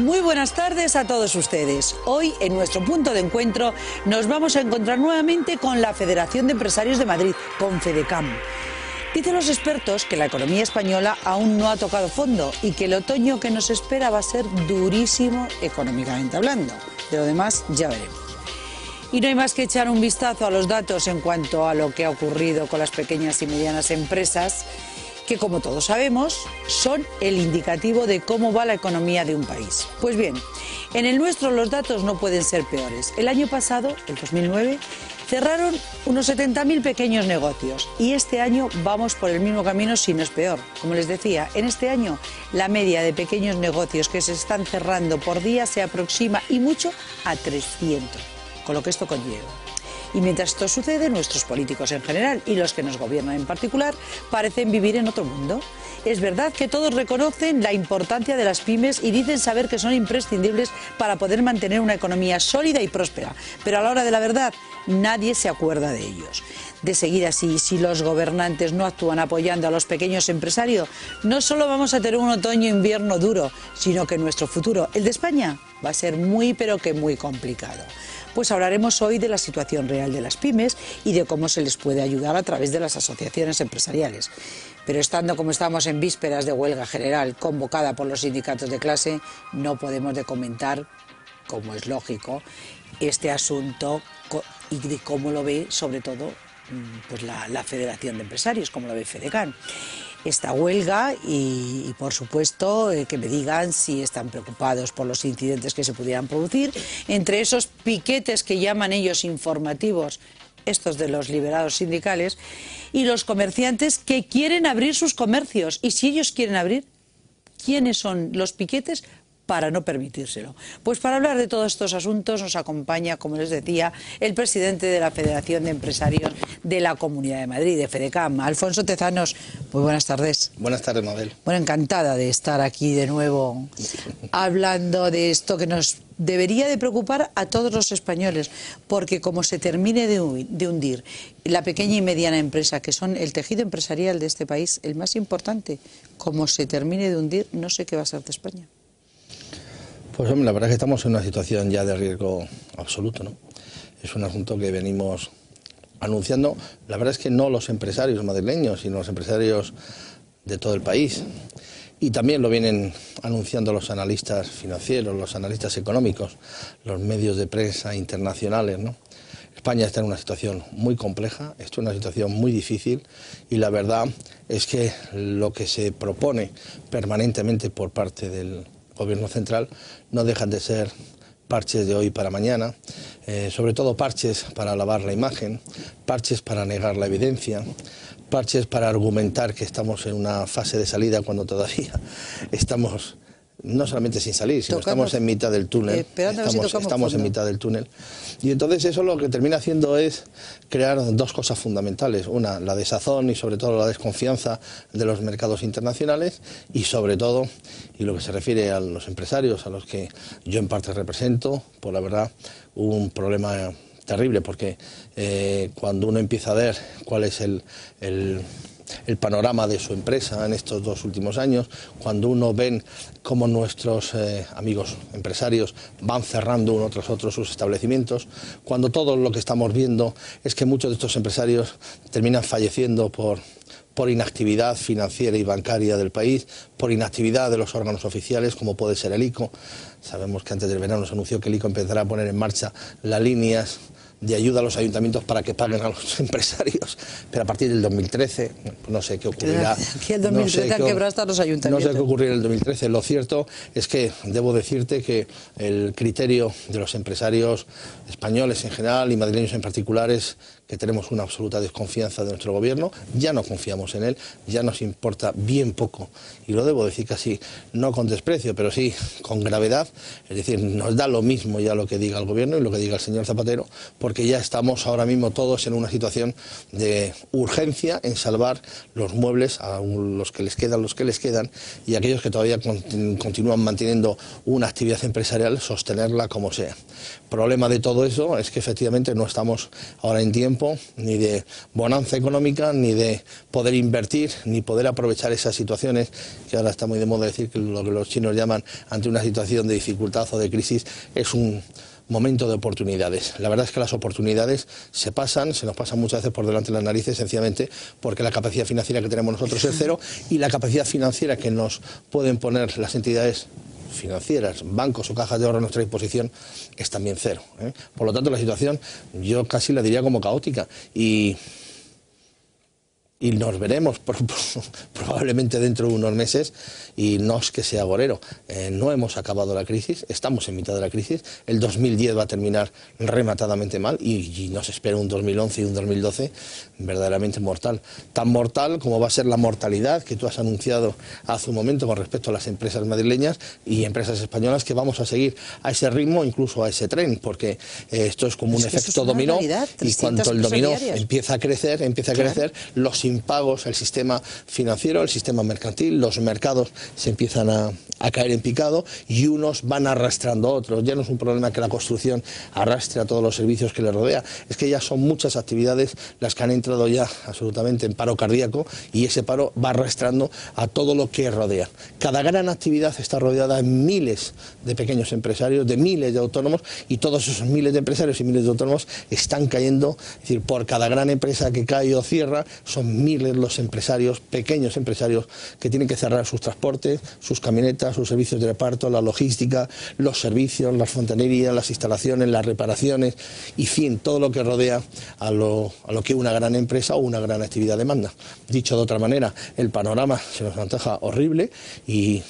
Muy buenas tardes a todos ustedes. Hoy, en nuestro punto de encuentro, nos vamos a encontrar nuevamente con la Federación de Empresarios de Madrid, con FEDECAM. Dicen los expertos que la economía española aún no ha tocado fondo y que el otoño que nos espera va a ser durísimo económicamente hablando. De lo demás, ya veremos. Y no hay más que echar un vistazo a los datos en cuanto a lo que ha ocurrido con las pequeñas y medianas empresas, que como todos sabemos son el indicativo de cómo va la economía de un país. Pues bien, en el nuestro los datos no pueden ser peores. El año pasado, el 2009, cerraron unos 70.000 pequeños negocios y este año vamos por el mismo camino si no es peor. Como les decía, en este año la media de pequeños negocios que se están cerrando por día se aproxima y mucho a 300, con lo que esto conlleva. Y mientras esto sucede, nuestros políticos en general y los que nos gobiernan en particular parecen vivir en otro mundo. Es verdad que todos reconocen la importancia de las pymes y dicen saber que son imprescindibles para poder mantener una economía sólida y próspera, pero a la hora de la verdad nadie se acuerda de ellos. De seguir así, si los gobernantes no actúan apoyando a los pequeños empresarios, no solo vamos a tener un otoño-invierno duro, sino que nuestro futuro, el de España, va a ser muy pero que muy complicado. Pues hablaremos hoy de la situación real de las pymes y de cómo se les puede ayudar a través de las asociaciones empresariales. Pero estando como estamos en vísperas de huelga general convocada por los sindicatos de clase, no podemos de comentar, como es lógico, este asunto y de cómo lo ve sobre todo pues la Federación de Empresarios, como lo ve FEDECAM. Esta huelga y por supuesto que me digan si están preocupados por los incidentes que se pudieran producir, entre esos piquetes que llaman ellos informativos, estos de los liberados sindicales, y los comerciantes que quieren abrir sus comercios. Y si ellos quieren abrir, ¿quiénes son los piquetes para no permitírselo? Pues para hablar de todos estos asuntos nos acompaña, como les decía, el presidente de la Federación de Empresarios de la Comunidad de Madrid, de FEDECAM, Alfonso Tezanos. Muy buenas tardes. Buenas tardes, Mabel. Bueno, encantada de estar aquí de nuevo hablando de esto que nos debería de preocupar a todos los españoles, porque como se termine de hundir la pequeña y mediana empresa, que son el tejido empresarial de este país, el más importante, como se termine de hundir, no sé qué va a ser de España. Pues hombre, la verdad es que estamos en una situación ya de riesgo absoluto, ¿no? Es un asunto que venimos anunciando, la verdad es que no los empresarios madrileños, sino los empresarios de todo el país. Y también lo vienen anunciando los analistas financieros, los analistas económicos, los medios de prensa internacionales, ¿no? España está en una situación muy compleja, está en una situación muy difícil y la verdad es que lo que se propone permanentemente por parte del Gobierno central no dejan de ser parches de hoy para mañana, sobre todo parches para lavar la imagen, parches para negar la evidencia, parches para argumentar que estamos en una fase de salida cuando todavía estamos no solamente sin salir, sino estamos en mitad del túnel. Estamos en mitad del túnel. Y entonces eso lo que termina haciendo es crear dos cosas fundamentales. Una, la desazón y sobre todo la desconfianza de los mercados internacionales y sobre todo, y lo que se refiere a los empresarios, a los que yo en parte represento, pues la verdad, hubo un problema terrible porque cuando uno empieza a ver cuál es el panorama de su empresa en estos 2 últimos años, cuando uno ven cómo nuestros amigos empresarios van cerrando uno tras otro sus establecimientos, cuando todo lo que estamos viendo es que muchos de estos empresarios terminan falleciendo por inactividad financiera y bancaria del país, por inactividad de los órganos oficiales como puede ser el ICO. Sabemos que antes del verano se anunció que el ICO empezará a poner en marcha las líneas de ayuda a los ayuntamientos para que paguen a los empresarios, pero a partir del 2013, no sé qué ocurrirá. Aquí el 2013 han quebrado hasta los ayuntamientos. No sé qué ocurrirá en el 2013. Lo cierto es que debo decirte que el criterio de los empresarios españoles en general y madrileños en particular es que tenemos una absoluta desconfianza de nuestro gobierno, ya no confiamos en él, ya nos importa bien poco, y lo debo decir casi no con desprecio, pero sí con gravedad, es decir, nos da lo mismo ya lo que diga el gobierno y lo que diga el señor Zapatero, porque ya estamos ahora mismo todos en una situación de urgencia en salvar los muebles a los que les quedan, y aquellos que todavía continúan manteniendo una actividad empresarial, sostenerla como sea. El problema de todo eso es que efectivamente no estamos ahora en tiempo tiempo ni de bonanza económica, ni de poder invertir, ni poder aprovechar esas situaciones que ahora está muy de moda decir que lo que los chinos llaman ante una situación de dificultad o de crisis es un momento de oportunidades. La verdad es que las oportunidades se nos pasan muchas veces por delante de las narices, sencillamente porque la capacidad financiera que tenemos nosotros es cero y la capacidad financiera que nos pueden poner las entidades financieras, bancos o cajas de ahorro a nuestra disposición es también cero, ¿eh? Por lo tanto, la situación yo casi la diría como caótica y nos veremos probablemente dentro de unos meses, y no es que sea agorero, no hemos acabado la crisis, estamos en mitad de la crisis, el 2010 va a terminar rematadamente mal y nos espera un 2011 y un 2012 verdaderamente mortal, tan mortal como va a ser la mortalidad que tú has anunciado hace un momento con respecto a las empresas madrileñas y empresas españolas, que vamos a seguir a ese ritmo, incluso a ese tren, porque esto es como un efecto dominó, y cuando el dominó empieza a crecer, los impagos, el sistema financiero, el sistema mercantil, los mercados se empiezan a caer en picado y unos van arrastrando a otros. Ya no es un problema que la construcción arrastre a todos los servicios que le rodea, es que ya son muchas actividades las que han entrado ya absolutamente en paro cardíaco y ese paro va arrastrando a todo lo que rodea. Cada gran actividad está rodeada de miles de pequeños empresarios, de miles de autónomos, y todos esos miles de empresarios y miles de autónomos están cayendo. Es decir, por cada gran empresa que cae o cierra, son miles los empresarios, pequeños empresarios, que tienen que cerrar sus transportes, sus camionetas, sus servicios de reparto, la logística, los servicios, las fontanerías, las instalaciones, las reparaciones, y fin, todo lo que rodea a lo que una gran empresa o una gran actividad demanda. Dicho de otra manera, el panorama se nos antoja horrible y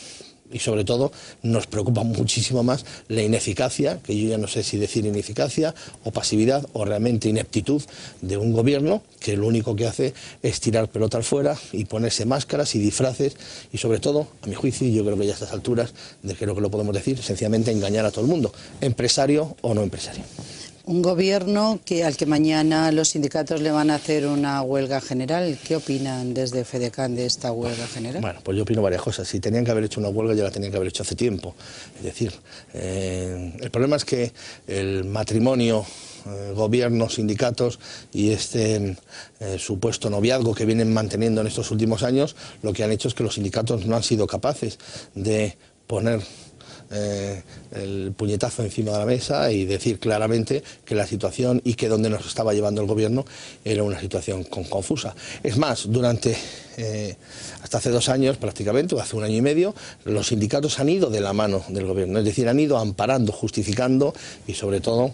sobre todo nos preocupa muchísimo más la ineficacia, que yo ya no sé si decir ineficacia o pasividad o realmente ineptitud de un gobierno que lo único que hace es tirar pelotas fuera y ponerse máscaras y disfraces y sobre todo, a mi juicio, y yo creo que ya a estas alturas, creo que lo podemos decir, sencillamente engañar a todo el mundo, empresario o no empresario. Un gobierno al que mañana los sindicatos le van a hacer una huelga general. ¿Qué opinan desde FEDECAM de esta huelga general? Bueno, pues yo opino varias cosas. Si tenían que haber hecho una huelga, ya la tenían que haber hecho hace tiempo. Es decir, el problema es que el matrimonio gobierno, sindicatos y este supuesto noviazgo que vienen manteniendo en estos últimos años, lo que han hecho es que los sindicatos no han sido capaces de poner el puñetazo encima de la mesa y decir claramente que la situación y que donde nos estaba llevando el gobierno era una situación confusa. Es más, durante hasta hace 2 años prácticamente, o hace 1 año y medio, los sindicatos han ido de la mano del gobierno, es decir, han ido amparando, justificando y sobre todo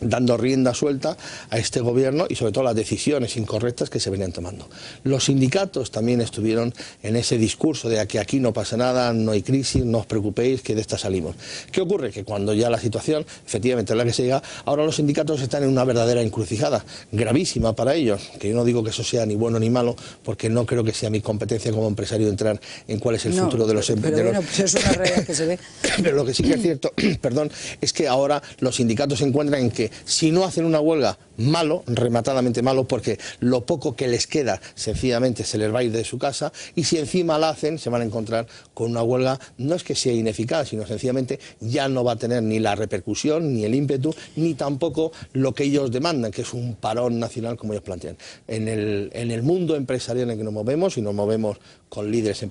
dando rienda suelta a este gobierno y sobre todo las decisiones incorrectas que se venían tomando. Los sindicatos también estuvieron en ese discurso de que aquí no pasa nada, no hay crisis, no os preocupéis, que de esta salimos. ¿Qué ocurre? Que cuando ya la situación efectivamente es la que se llega, ahora los sindicatos están en una verdadera encrucijada, gravísima para ellos, que yo no digo que eso sea ni bueno ni malo, porque no creo que sea mi competencia como empresario entrar en cuál es el futuro de los empresarios. Pero bueno, pues es una realidad que se ve. Pero lo que sí que es cierto, perdón, es que ahora los sindicatos se encuentran en que si no hacen una huelga, malo, rematadamente malo, porque lo poco que les queda sencillamente se les va a ir de su casa, y si encima la hacen se van a encontrar con una huelga, no es que sea ineficaz, sino sencillamente ya no va a tener ni la repercusión, ni el ímpetu, ni tampoco lo que ellos demandan, que es un parón nacional como ellos plantean. En el mundo empresarial en el que nos movemos, y nos movemos con líderes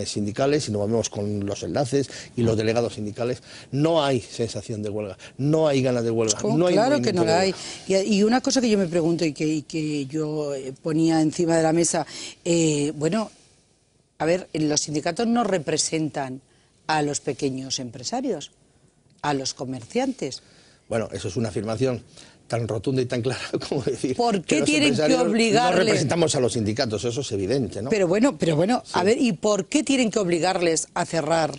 sindicales, y nos movemos con los enlaces y los delegados sindicales, no hay sensación de huelga, no hay ganas de huelga, no hay claro que no la hay. Y una cosa que yo me pregunto y que yo ponía encima de la mesa, bueno, a ver, los sindicatos no representan a los pequeños empresarios, a los comerciantes. Bueno, eso es una afirmación tan rotunda y tan clara como decir ¿por qué que tienen que obligarles? No representamos a los sindicatos, eso es evidente, ¿no? Pero bueno, sí. A ver, ¿y por qué tienen que obligarles a cerrar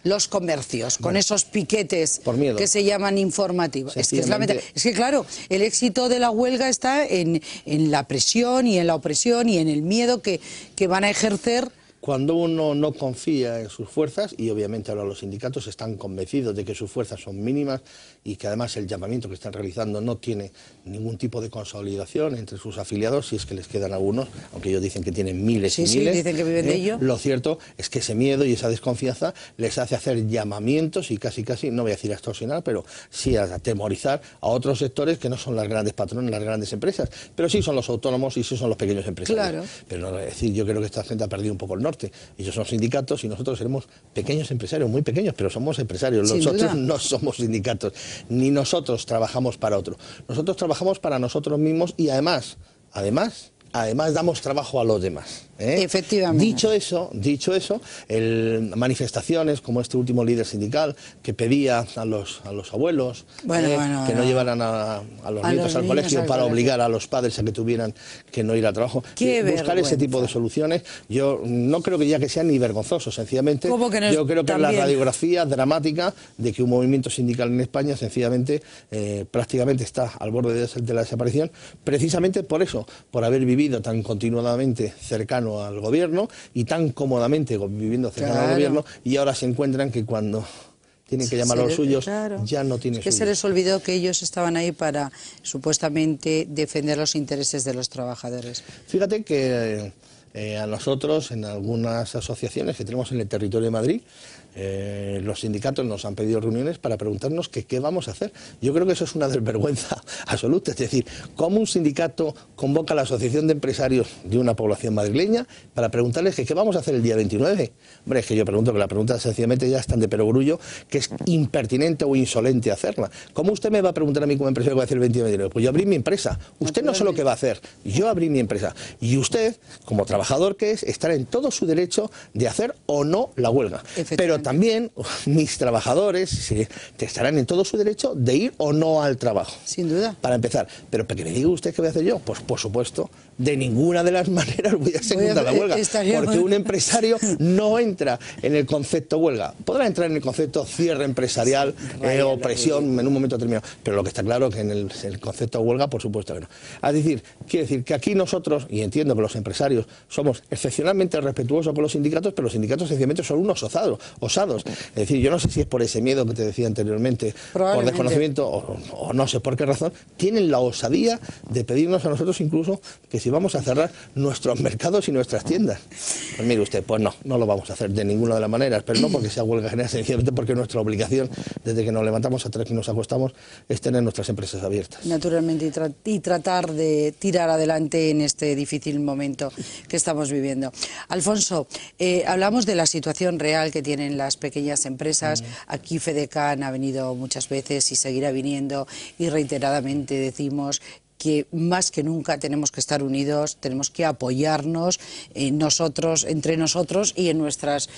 los comercios con esos piquetes que se llaman informativos? Es que claro, el éxito de la huelga está en la presión y en la opresión y en el miedo que van a ejercer cuando uno no confía en sus fuerzas, y obviamente ahora los sindicatos están convencidos de que sus fuerzas son mínimas y que además el llamamiento que están realizando no tiene ningún tipo de consolidación entre sus afiliados, si es que les quedan algunos, aunque ellos dicen que tienen miles y miles. Dicen que viven de ello. Lo cierto es que ese miedo y esa desconfianza les hace hacer llamamientos y casi, no voy a decir a extorsionar, pero sí a atemorizar a otros sectores que no son las grandes patrones, las grandes empresas, pero sí son los autónomos y sí son los pequeños empresarios. Claro. Pero no, es decir, yo creo que esta gente ha perdido un poco el norte. Ellos son sindicatos y nosotros seremos pequeños empresarios, muy pequeños, pero somos empresarios. Nosotros no somos sindicatos, ni nosotros trabajamos para otro. Nosotros trabajamos para nosotros mismos y además damos trabajo a los demás. Efectivamente. Dicho eso, manifestaciones como este último líder sindical que pedía a los abuelos que no llevaran a los nietos al colegio para obligar a los padres a que tuvieran que no ir al trabajo. Buscar ese tipo de soluciones, yo no creo que ya que sean ni vergonzosos, sencillamente. Yo creo que es la radiografía dramática de que un movimiento sindical en España sencillamente prácticamente está al borde de la desaparición, precisamente por eso, por haber vivido tan continuadamente cercano al gobierno y tan cómodamente viviendo cercano al gobierno, y ahora se encuentran que cuando tienen que llamar a los suyos, ya no tienen suyos. Se les olvidó que ellos estaban ahí para supuestamente defender los intereses de los trabajadores. Fíjate que a nosotros, en algunas asociaciones que tenemos en el territorio de Madrid, los sindicatos nos han pedido reuniones para preguntarnos que qué vamos a hacer. Yo creo que eso es una desvergüenza absoluta. Es decir, ¿cómo un sindicato convoca a la asociación de empresarios de una población madrileña para preguntarles que qué vamos a hacer el día 29? Hombre, es que yo pregunto que la pregunta sencillamente ya es tan de perogrullo que es impertinente o insolente hacerla. ¿Cómo usted me va a preguntar a mí como empresario qué va a hacer el 29? Pues yo abrí mi empresa. Usted no sé lo que va a hacer. Yo abrí mi empresa. Y usted, como trabajador que es, estará en todo su derecho de hacer o no la huelga. Pero también mis trabajadores estarán en todo su derecho de ir o no al trabajo. Sin duda. Para empezar. Pero para que me diga usted qué voy a hacer yo, pues por supuesto, de ninguna de las maneras voy a secundar la huelga. Porque un empresario no entra en el concepto huelga. Podrá entrar en el concepto cierre empresarial o presión en un momento determinado. Pero lo que está claro es que en el concepto huelga, por supuesto que no. Es decir, quiere decir que aquí nosotros, y entiendo que los empresarios somos excepcionalmente respetuosos con los sindicatos, pero los sindicatos sencillamente son unos osados. Es decir, yo no sé si es por ese miedo que te decía anteriormente, por desconocimiento o no sé por qué razón, tienen la osadía de pedirnos a nosotros incluso que si vamos a cerrar nuestros mercados y nuestras tiendas. Pues mire usted, pues no lo vamos a hacer de ninguna de las maneras, pero no porque sea huelga general, sencillamente porque nuestra obligación, desde que nos levantamos hasta que nos acostamos, es tener nuestras empresas abiertas. Naturalmente, y tratar de tirar adelante en este difícil momento que estamos viviendo. Alfonso, hablamos de la situación real que tienen las pequeñas empresas. Aquí FEDECAN ha venido muchas veces y seguirá viniendo, y reiteradamente decimos que más que nunca tenemos que estar unidos, tenemos que apoyarnos entre nosotros y en nuestros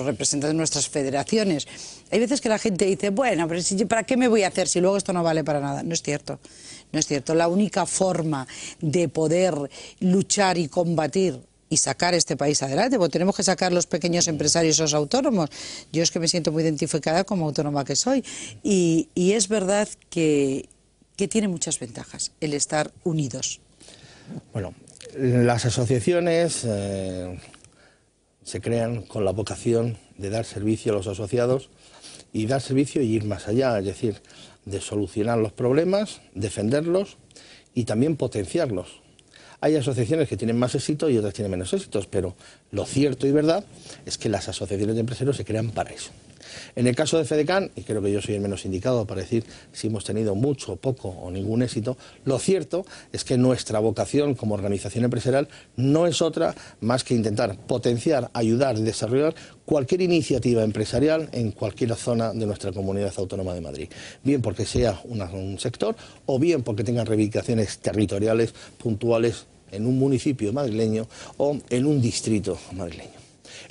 representantes, nuestras federaciones. Hay veces que la gente dice, bueno, pero ¿para qué me voy a hacer si luego esto no vale para nada? No es cierto, no es cierto. La única forma de poder luchar y combatir y sacar este país adelante, porque tenemos que sacar los pequeños empresarios, los autónomos. Yo es que me siento muy identificada como autónoma que soy, y es verdad que tiene muchas ventajas el estar unidos. Bueno, las asociaciones se crean con la vocación de dar servicio a los asociados y dar servicio y ir más allá, es decir, de solucionar los problemas, defenderlos y también potenciarlos. Hay asociaciones que tienen más éxito y otras tienen menos éxitos, pero lo cierto y verdad es que las asociaciones de empresarios se crean para eso. En el caso de FEDECAN, y creo que yo soy el menos indicado para decir si hemos tenido mucho, poco o ningún éxito, lo cierto es que nuestra vocación como organización empresarial no es otra más que intentar potenciar, ayudar y desarrollar cualquier iniciativa empresarial en cualquier zona de nuestra comunidad autónoma de Madrid. Bien porque sea un sector o bien porque tengan reivindicaciones territoriales puntuales en un municipio madrileño o en un distrito madrileño.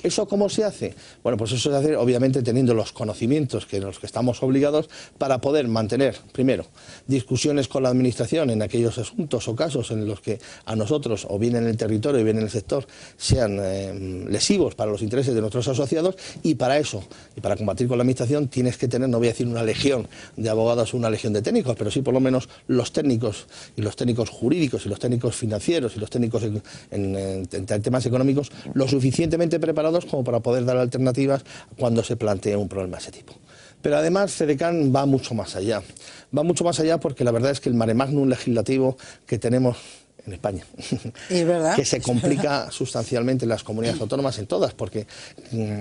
¿Eso cómo se hace? Bueno, pues eso se hace obviamente teniendo los conocimientos que los que estamos obligados para poder mantener, primero, discusiones con la administración en aquellos asuntos o casos en los que a nosotros, o bien en el territorio o bien en el sector, sean lesivos para los intereses de nuestros asociados, y para eso, y para combatir con la administración, tienes que tener, no voy a decir una legión de abogados o una legión de técnicos, pero sí por lo menos los técnicos, y los técnicos jurídicos, y los técnicos financieros, y los técnicos en temas económicos, lo suficientemente preparados como para poder dar alternativas cuando se plantea un problema de ese tipo. Pero además Fedecan va mucho más allá. Va mucho más allá porque la verdad es que el mare magnum legislativo que tenemos en España, ¿Es verdad? que se complica sustancialmente en las comunidades autónomas, en todas, porque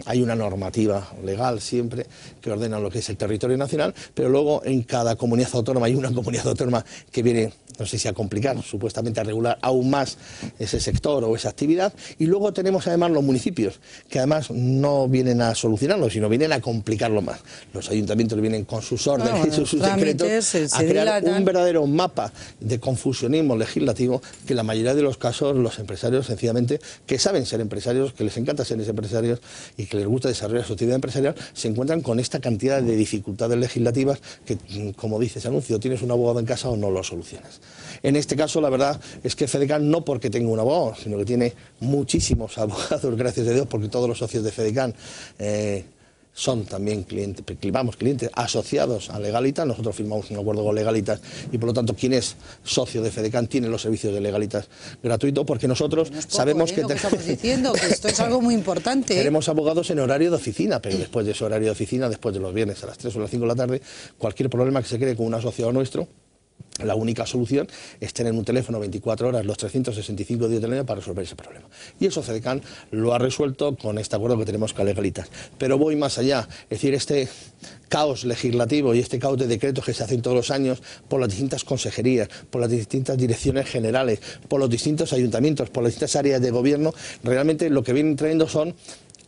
hay una normativa legal siempre que ordena lo que es el territorio nacional, pero luego en cada comunidad autónoma hay una comunidad autónoma que viene, no sé si a complicar, supuestamente a regular aún más ese sector o esa actividad, y luego tenemos además los municipios, que además no vienen a solucionarlo, sino vienen a complicarlo más. Los ayuntamientos vienen con sus órdenes y sus decretos a crear un verdadero mapa de confusionismo legislativo que en la mayoría de los casos los empresarios sencillamente que saben ser empresarios, que les encanta ser empresarios y que les gusta desarrollar su actividad empresarial, se encuentran con esta cantidad de dificultades legislativas que, como dice ese anuncio, tienes un abogado en casa o no lo solucionas. En este caso la verdad es que Fedecan no porque tenga un abogado, sino que tiene muchísimos abogados, gracias a Dios, porque todos los socios de Fedecan son también clientes asociados a Legalitas. Nosotros firmamos un acuerdo con Legalitas y por lo tanto quien es socio de Fedecan tiene los servicios de Legalitas gratuitos, porque nosotros sabemos que estamos diciendo que esto es algo muy importante. Tenemos abogados en horario de oficina, pero después de ese horario de oficina, después de los viernes a las 3 o las 5 de la tarde, cualquier problema que se cree con un asociado nuestro, la única solución es tener un teléfono 24 horas, los 365 días del año para resolver ese problema. Y eso Fedecan lo ha resuelto con este acuerdo que tenemos con Legalitas. Pero voy más allá, es decir, este caos legislativo y este caos de decretos que se hacen todos los años por las distintas consejerías, por las distintas direcciones generales, por los distintos ayuntamientos, por las distintas áreas de gobierno, realmente lo que vienen trayendo son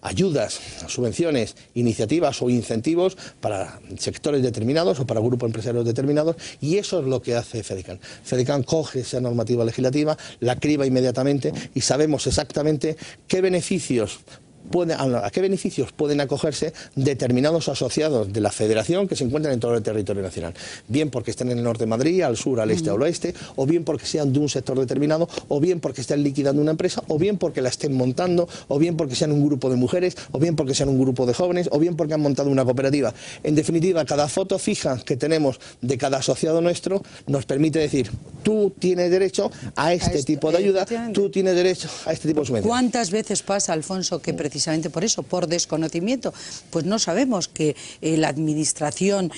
ayudas, subvenciones, iniciativas o incentivos para sectores determinados o para grupos empresarios determinados, y eso es lo que hace Fedecan. Fedecan coge esa normativa legislativa, la criba inmediatamente y sabemos exactamente qué beneficios a qué beneficios pueden acogerse determinados asociados de la federación que se encuentran en todo el territorio nacional, bien porque estén en el norte de Madrid, al sur, al este o al oeste, o bien porque sean de un sector determinado, o bien porque estén liquidando una empresa, o bien porque la estén montando, o bien porque sean un grupo de mujeres, o bien porque sean un grupo de jóvenes, o bien porque han montado una cooperativa. En definitiva, cada foto fija que tenemos de cada asociado nuestro nos permite decir: tú tienes derecho a este tipo de ayuda, tú tienes derecho a este tipo de subvención. ¿Cuántas veces pasa, Alfonso, que precisamente por eso, por desconocimiento, pues no sabemos que la administración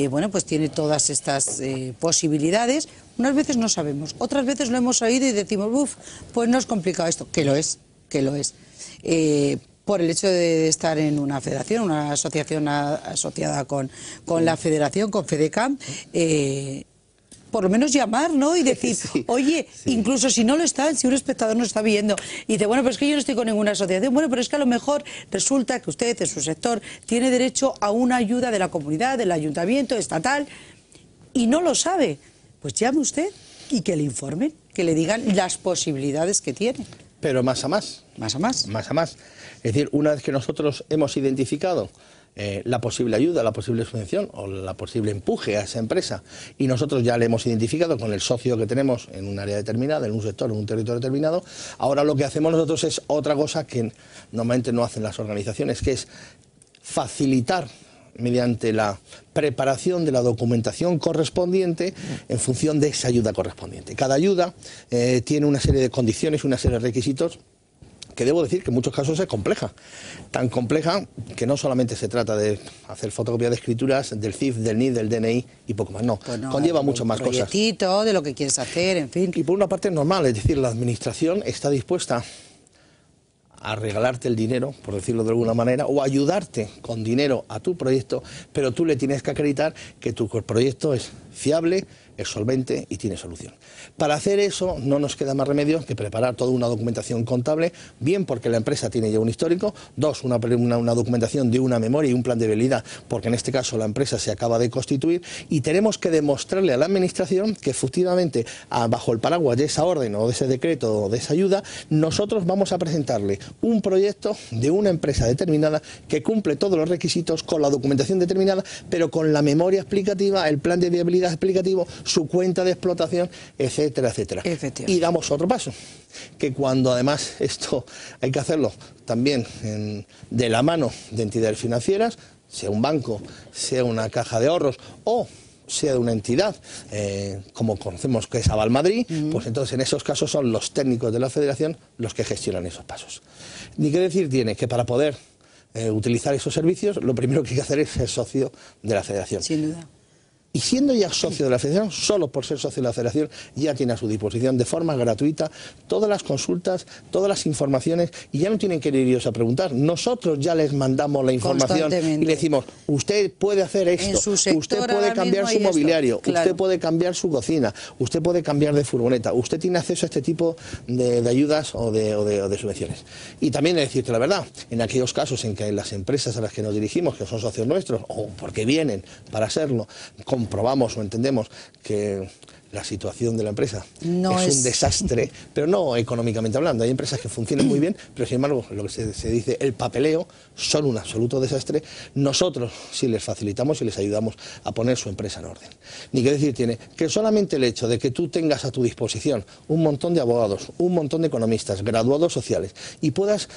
bueno, pues tiene todas estas posibilidades? Unas veces no sabemos, otras veces lo hemos oído y decimos, uff, pues no es complicado esto, que lo es, que lo es. Por el hecho de estar en una federación, una asociación asociada con la federación, con Fedecan, por lo menos llamar, ¿no? Y decir, sí, oye, sí, incluso si no lo están, si un espectador no está viendo y dice, bueno, pero es que yo no estoy con ninguna asociación, bueno, pero es que a lo mejor resulta que usted en su sector tiene derecho a una ayuda de la comunidad, del ayuntamiento, estatal, y no lo sabe. Pues llame usted y que le informen, que le digan las posibilidades que tiene. Pero más a más. Más a más. Más a más. Es decir, una vez que nosotros hemos identificado la posible ayuda, la posible subvención o la posible empuje a esa empresa, y nosotros ya le hemos identificado con el socio que tenemos en un área determinada, en un sector, en un territorio determinado, ahora lo que hacemos nosotros es otra cosa que normalmente no hacen las organizaciones, que es facilitar mediante la preparación de la documentación correspondiente en función de esa ayuda correspondiente. Cada ayuda tiene una serie de condiciones, una serie de requisitos que debo decir que en muchos casos es compleja, tan compleja que no solamente se trata de hacer fotocopia de escrituras del CIF, del NID, del DNI y poco más, no, pues no, conlleva muchas más cosas. De lo que quieres hacer, en fin. Y por una parte es normal, es decir, la administración está dispuesta a regalarte el dinero, por decirlo de alguna manera, o ayudarte con dinero a tu proyecto, pero tú le tienes que acreditar que tu proyecto es fiable, es solvente y tiene solución. Para hacer eso no nos queda más remedio que preparar toda una documentación contable, bien porque la empresa tiene ya un histórico, dos, una documentación de una memoria y un plan de viabilidad, porque en este caso la empresa se acaba de constituir y tenemos que demostrarle a la Administración que efectivamente bajo el paraguas de esa orden o de ese decreto o de esa ayuda, nosotros vamos a presentarle un proyecto de una empresa determinada que cumple todos los requisitos con la documentación determinada, pero con la memoria explicativa, el plan de viabilidad explicativo, su cuenta de explotación, etcétera, etcétera. Y damos otro paso, que cuando además esto hay que hacerlo también de la mano de entidades financieras, sea un banco, sea una caja de ahorros o sea de una entidad, como conocemos que es Aval Madrid, pues entonces en esos casos son los técnicos de la Federación los que gestionan esos pasos. Ni qué decir tiene que para poder utilizar esos servicios, lo primero que hay que hacer es ser socio de la Federación. Sin duda. Y siendo ya socio de la Federación, solo por ser socio de la Federación, ya tiene a su disposición de forma gratuita todas las consultas, todas las informaciones, y ya no tienen que ir ellos a preguntar. Nosotros ya les mandamos la información y le decimos, usted puede hacer esto, usted puede cambiar su mobiliario, claro, usted puede cambiar su cocina, usted puede cambiar de furgoneta, usted tiene acceso a este tipo de ayudas o de subvenciones. Y también he de decirte la verdad, en aquellos casos en que las empresas a las que nos dirigimos, que son socios nuestros, o porque vienen para serlo, comprobamos o entendemos que la situación de la empresa es un desastre, pero no económicamente hablando. Hay empresas que funcionan muy bien, pero sin embargo, lo que se dice, el papeleo, son un absoluto desastre. Nosotros sí les facilitamos y les ayudamos a poner su empresa en orden. Ni que decir tiene que solamente el hecho de que tú tengas a tu disposición un montón de abogados, un montón de economistas, graduados sociales, y puedas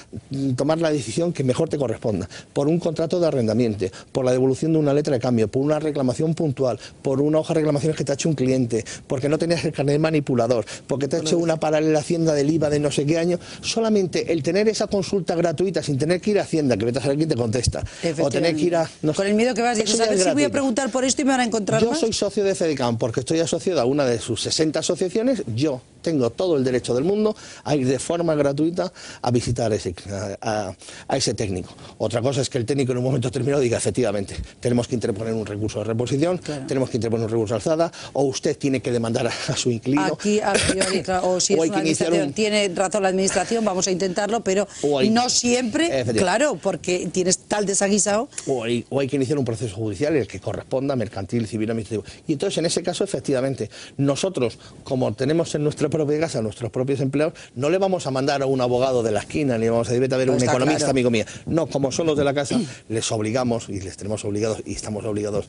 tomar la decisión que mejor te corresponda, por un contrato de arrendamiento, por la devolución de una letra de cambio, por una reclamación puntual, por una hoja de reclamaciones que te ha hecho un cliente, porque no tenías el carnet manipulador, porque te ha hecho una paralela Hacienda del IVA de no sé qué año, solamente el tener esa consulta gratuita sin tener que ir a Hacienda, que vete a saber quién te contesta, o tener que ir a... No sé, con el miedo que vas, dices, a ver si voy a preguntar por esto y me van a encontrar Yo más. soy socio de FEDECAM porque estoy asociado a una de sus 60 asociaciones, yo tengo todo el derecho del mundo a ir de forma gratuita a visitar a ese técnico. Otra cosa es que el técnico en un momento determinado diga, efectivamente, tenemos que interponer un recurso de reposición, claro, tenemos que interponer un recurso de alzada, o usted tiene que demandar a su inquilino. Aquí, a priori, o si es una administración, tiene razón la administración, vamos a intentarlo, pero no siempre, claro, porque tienes tal desaguisado. O hay que iniciar un proceso judicial, el que corresponda, mercantil, civil, administrativo. Y entonces, en ese caso, efectivamente, nosotros, como tenemos en nuestra propia casa a nuestros propios empleados, no le vamos a mandar a un abogado de la esquina, ni vamos a decir, vete a ver un economista, claro, amigo mío. No, como son los de la casa, les obligamos, y les tenemos obligados, y estamos obligados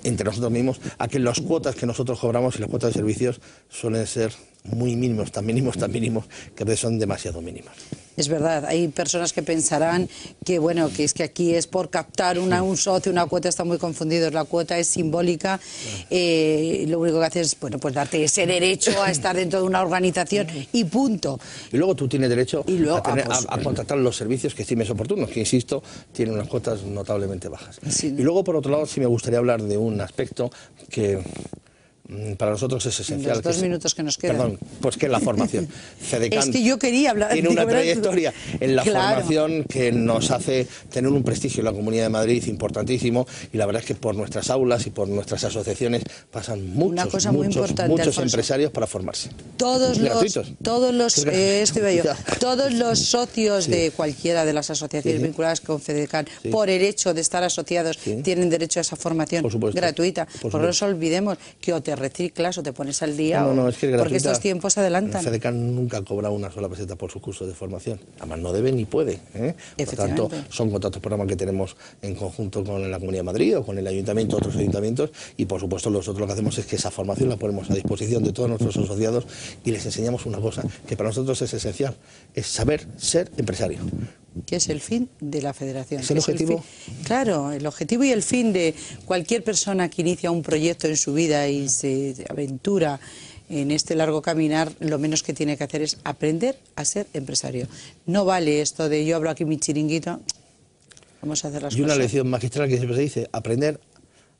entre nosotros mismos, a que las cuotas que nosotros cobramos y las cuotas de servicios suelen ser muy mínimos, tan mínimos, que a veces son demasiado mínimas. Es verdad, hay personas que pensarán que bueno, que es que aquí es por captar un socio, una cuota, están muy confundidos, la cuota es simbólica, lo único que hace es bueno, pues darte ese derecho a estar dentro de una organización y punto. Y luego tú tienes derecho a contratar los servicios que estimes oportunos, que insisto, tienen unas cuotas notablemente bajas. Sí. Y luego por otro lado sí me gustaría hablar de un aspecto que para nosotros es esencial. Los 2 minutos que nos quedan. Perdón, pues que es la formación. FEDECAM es que yo quería hablar. Tiene una trayectoria en la formación que nos hace tener un prestigio en la Comunidad de Madrid importantísimo, y la verdad es que por nuestras aulas y por nuestras asociaciones pasan muchos empresarios para formarse. Todos los socios de cualquiera de las asociaciones vinculadas con FEDECAM, por el hecho de estar asociados, tienen derecho a esa formación gratuita. Por no nos olvidemos que o te reciclas o te pones al día, es que porque estos tiempos adelantan. FEDECAM nunca cobra una sola peseta por su curso de formación, además no debe ni puede, por tanto son contratos programas que tenemos en conjunto con la Comunidad de Madrid o con el Ayuntamiento, otros ayuntamientos, y por supuesto nosotros lo que hacemos es que esa formación la ponemos a disposición de todos nuestros asociados y les enseñamos una cosa que para nosotros es esencial, es saber ser empresario. Que es el fin de la Federación. ¿Es el objetivo? Claro, el objetivo y el fin de cualquier persona que inicia un proyecto en su vida y se aventura en este largo caminar, lo menos que tiene que hacer es aprender a ser empresario. No vale esto de yo abro aquí mi chiringuito, vamos a hacer las cosas. Y una lección magistral que siempre se dice, aprender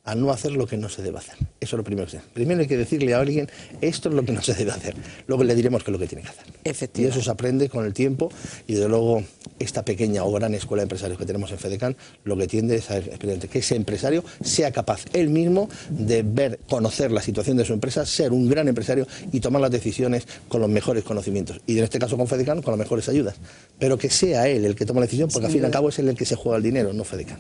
a no hacer lo que no se debe hacer. Eso es lo primero que se hace. Primero hay que decirle a alguien, esto es lo que no se debe hacer. Luego le diremos qué es lo que tiene que hacer. Y eso se aprende con el tiempo y desde luego esta pequeña o gran escuela de empresarios que tenemos en FEDECAN lo que tiende es a que ese empresario sea capaz él mismo de ver, conocer la situación de su empresa, ser un gran empresario y tomar las decisiones con los mejores conocimientos. Y en este caso con FEDECAN con las mejores ayudas. Pero que sea él el que toma la decisión, porque al fin y al cabo es él el que se juega el dinero, no FEDECAN.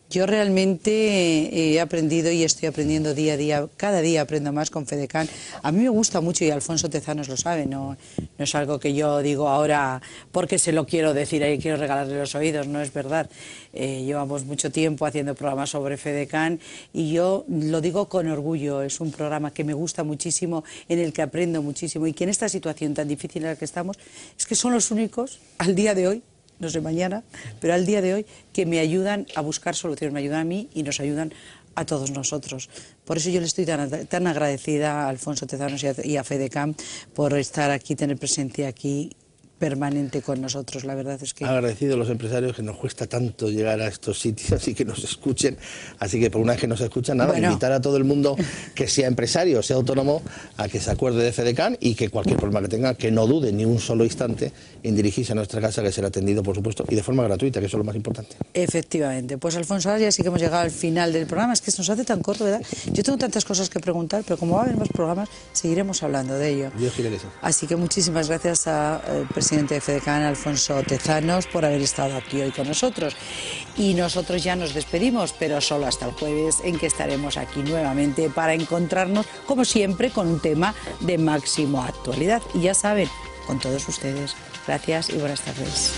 Yo realmente he aprendido y estoy aprendiendo día a día, cada día aprendo más con FEDECAN. A mí me gusta mucho y Alfonso Tezanos lo sabe, no es algo que yo digo ahora porque se lo quiero decir y quiero regalarle los oídos, no es verdad. Llevamos mucho tiempo haciendo programas sobre FEDECAN y yo lo digo con orgullo, es un programa que me gusta muchísimo, en el que aprendo muchísimo y que en esta situación tan difícil en la que estamos, es que son los únicos al día de hoy, no sé mañana, pero al día de hoy, que me ayudan a buscar soluciones, me ayudan a mí y nos ayudan a todos nosotros. Por eso yo le estoy tan agradecida a Alfonso Tezanos y a FEDECAN por estar aquí, tener presencia aquí permanente con nosotros. La verdad es que... Agradecido a los empresarios, que nos cuesta tanto llegar a estos sitios y que nos escuchen, así que por una vez que nos escuchan, nada, bueno, invitar a todo el mundo que sea empresario, sea autónomo, a que se acuerde de FEDECAN y que cualquier problema que tenga, que no dude ni un solo instante en dirigirse a nuestra casa, que será atendido, por supuesto, y de forma gratuita, que eso es lo más importante. Efectivamente. Pues Alfonso, ahora ya sí que hemos llegado al final del programa, es que se nos hace tan corto, ¿verdad? Yo tengo tantas cosas que preguntar, pero como va a haber más programas, seguiremos hablando de ello. Dios quiere que sí. Así que muchísimas gracias al presidente de FEDECAN, Alfonso Tezanos, por haber estado aquí hoy con nosotros. Y nosotros ya nos despedimos, pero solo hasta el jueves, en que estaremos aquí nuevamente para encontrarnos, como siempre, con un tema de máxima actualidad. Y ya saben, con todos ustedes, gracias y buenas tardes.